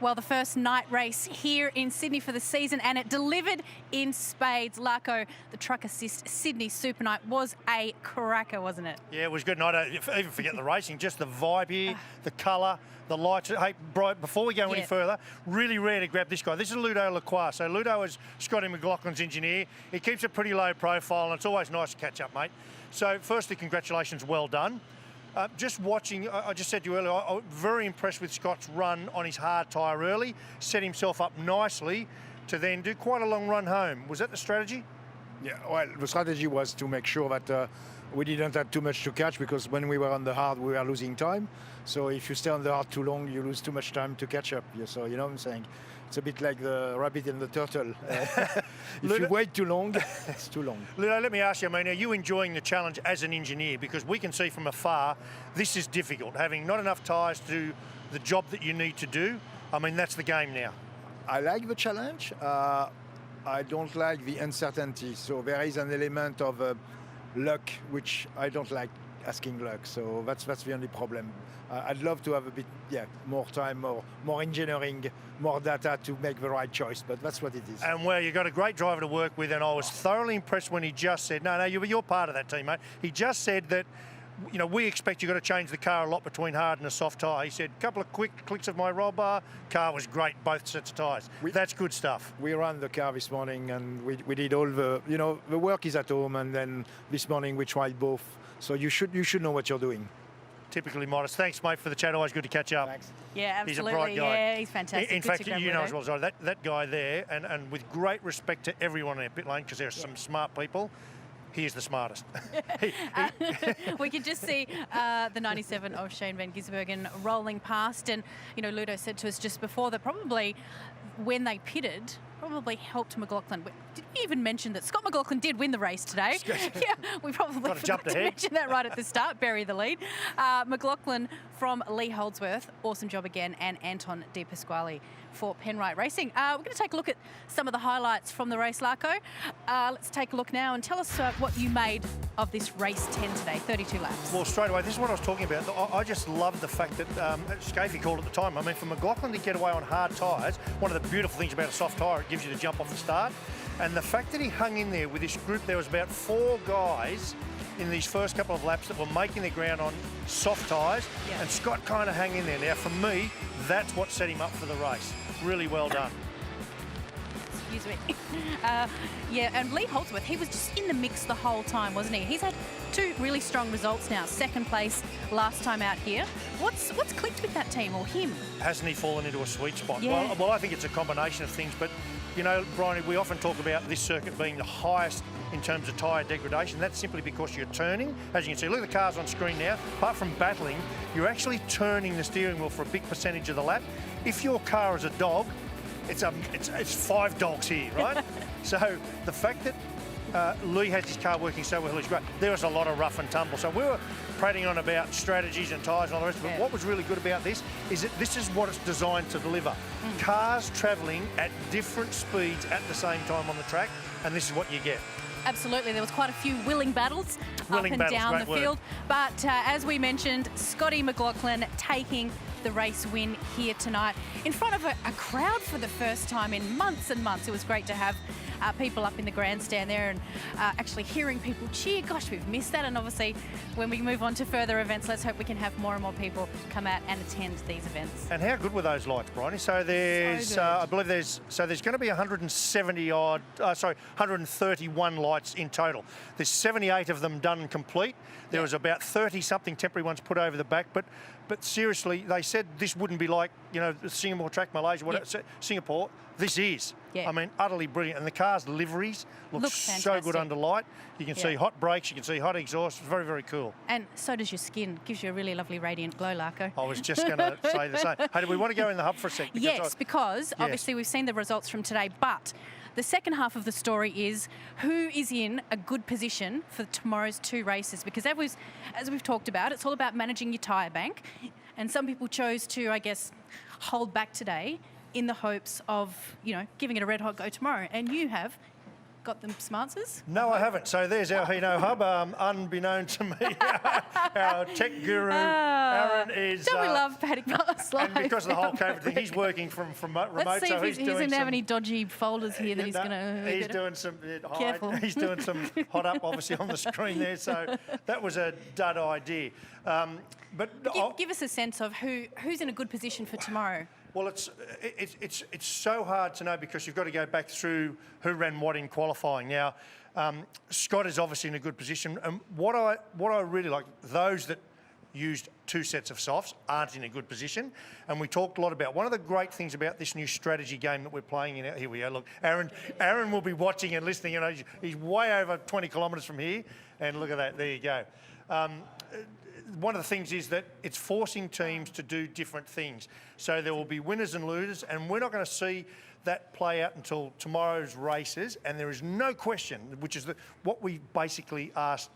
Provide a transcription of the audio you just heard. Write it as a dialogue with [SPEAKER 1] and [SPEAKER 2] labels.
[SPEAKER 1] Well, the first night race here in Sydney for the season, and it delivered in spades. Larko, the Truck Assist Sydney Super Night was a cracker, wasn't it?
[SPEAKER 2] Yeah, it was good. And I don't even forget the racing, just the vibe here, the colour, the lights. Hey, Brian, before we go any further, really rare to grab this guy. This is Ludo Lacroix. So Ludo is Scotty McLaughlin's engineer. He keeps a pretty low profile, and it's always nice to catch up, mate. So firstly, congratulations, well done. Just watching, I just said to you earlier, I was very impressed with Scott's run on his hard tyre early, set himself up nicely to then do quite a long run home. Was that the strategy?
[SPEAKER 3] Yeah, well, the strategy was to make sure that we didn't have too much to catch, because when we were on the hard, we were losing time. So if you stay on the hard too long, you lose too much time to catch up. Yeah, so you know what I'm saying? It's a bit like the rabbit and the turtle. If you wait too long, it's too long.
[SPEAKER 2] Ludo, let me ask you, I mean, are you enjoying the challenge as an engineer? Because we can see from afar, this is difficult, having not enough tyres to do the job that you need to do. I mean, that's the game now.
[SPEAKER 3] I like the challenge. I don't like the uncertainty. So there is an element of luck, which I don't like asking luck. So that's the only problem. I'd love to have a bit, more time, more engineering, more data to make the right choice, but that's what it is.
[SPEAKER 2] And well, you've got a great driver to work with, and I was thoroughly impressed when he just said, no, you're part of that team, mate. He just said that, you know, we expect you've got to change the car a lot between hard and a soft tyre. He said, a couple of quick clicks of my roll bar, car was great, both sets of tyres. That's good stuff.
[SPEAKER 3] We ran the car this morning, and we did all the, the work is at home, and then this morning we tried both. So you should know what you're doing.
[SPEAKER 2] Typically modest. Thanks, mate, for the chat. Always good to catch up.
[SPEAKER 3] Thanks.
[SPEAKER 1] Yeah, absolutely.
[SPEAKER 2] He's a bright guy.
[SPEAKER 1] Yeah, he's fantastic.
[SPEAKER 2] In fact, you know as well as I, that guy there, and with great respect to everyone in our pit lane, because there are some smart people, he is the smartest.
[SPEAKER 1] We can just see the 97 of Shane Van Gisbergen rolling past, and Ludo said to us just before that probably when they pitted, probably helped McLaughlin. Did we even mention that Scott McLaughlin did win the race today? Yeah, we probably forgot to mention that right at the start, bury the lead. McLaughlin from Lee Holdsworth, awesome job again, and Anton De Pasquale for Penrite Racing. We're going to take a look at some of the highlights from the race, Larko. Let's take a look now and tell us what you made of this race 10 today, 32 laps.
[SPEAKER 2] Well, straight away, this is what I was talking about. I just love the fact that Scafie called at the time. I mean, for McLaughlin to get away on hard tyres, one of the beautiful things about a soft tyre, it gives you the jump off the start. And the fact that he hung in there with this group, there was about 4 guys in these first couple of laps that were making their ground on soft tyres, and Scott kind of hung in there. Now, for me, that's what set him up for the race. Really well done.
[SPEAKER 1] Excuse me. And Lee Holdsworth, he was just in the mix the whole time, wasn't he? He's had 2 really strong results now. Second place last time out here. What's clicked with that team, or him?
[SPEAKER 2] Hasn't he fallen into a sweet spot?
[SPEAKER 1] Yeah.
[SPEAKER 2] Well, I think it's a combination of things, but you know, Brian, we often talk about this circuit being the highest in terms of tyre degradation. That's simply because you're turning. As you can see, look at the cars on screen now. Apart from battling, you're actually turning the steering wheel for a big percentage of the lap. If your car is a dog, it's 5 dogs here, right? So the fact that Lee has his car working so well is great. There was a lot of rough and tumble. So we were prating on about strategies and tyres and all the rest, but what was really good about this is that this is what it's designed to deliver. Cars travelling at different speeds at the same time on the track, and this is what you get.
[SPEAKER 1] Absolutely, there was quite a few willing battles up and down the field. But as we mentioned, Scotty McLaughlin taking the race win here tonight in front of a crowd for the first time in months and months. It was great to have people up in the grandstand there and actually hearing people cheer. Gosh, we've missed that. And obviously, when we move on to further events, let's hope we can have more and more people come out and attend these events.
[SPEAKER 2] And how good were those lights, Bryony? So there's, I believe there's going to be 131 lights in total. There's 78 of them done and complete. There was about 30-something temporary ones put over the back, but seriously, they said this wouldn't be like, you know, the Singapore track, Malaysia, whatever, Singapore. This is. I mean, utterly brilliant. And the car's liveries look so good under light. You can see hot brakes, you can see hot exhaust. It's very, very cool.
[SPEAKER 1] And so does your skin. Gives you a really lovely radiant glow, Larko.
[SPEAKER 2] I was just going to say the same. Hey, do we want to go in the hub for a sec?
[SPEAKER 1] Because obviously we've seen the results from today, but the second half of the story is who is in a good position for tomorrow's 2 races, because as we've talked about, it's all about managing your tyre bank. And some people chose to, I guess, hold back today in the hopes of, you know, giving it a red hot go tomorrow. And you have got the smarters?
[SPEAKER 2] No, I haven't. So there's our Hino hub. Unbeknown to me, our tech guru, Aaron, is...
[SPEAKER 1] Don't we love Paddock Butler's life?
[SPEAKER 2] And because of the whole COVID thing, he's working from remote.
[SPEAKER 1] Let's see
[SPEAKER 2] so
[SPEAKER 1] if he doesn't have any dodgy folders here that he's going to...
[SPEAKER 2] He's doing some...
[SPEAKER 1] Careful.
[SPEAKER 2] He's doing some hot up, obviously, on the screen there. So that was a dud idea. But
[SPEAKER 1] give us a sense of who's in a good position for tomorrow.
[SPEAKER 2] Well, it's so hard to know because you've got to go back through who ran what in qualifying. Now, Scott is obviously in a good position, and what I really like, those that used 2 sets of softs aren't in a good position, and we talked a lot about one of the great things about this new strategy game that we're playing in. Here we go. Look, Aaron will be watching and listening. You know, he's way over 20 kilometres from here, and look at that. There you go. One of the things is that it's forcing teams to do different things. So there will be winners and losers, and we're not going to see that play out until tomorrow's races. And there is no question, which is what we basically asked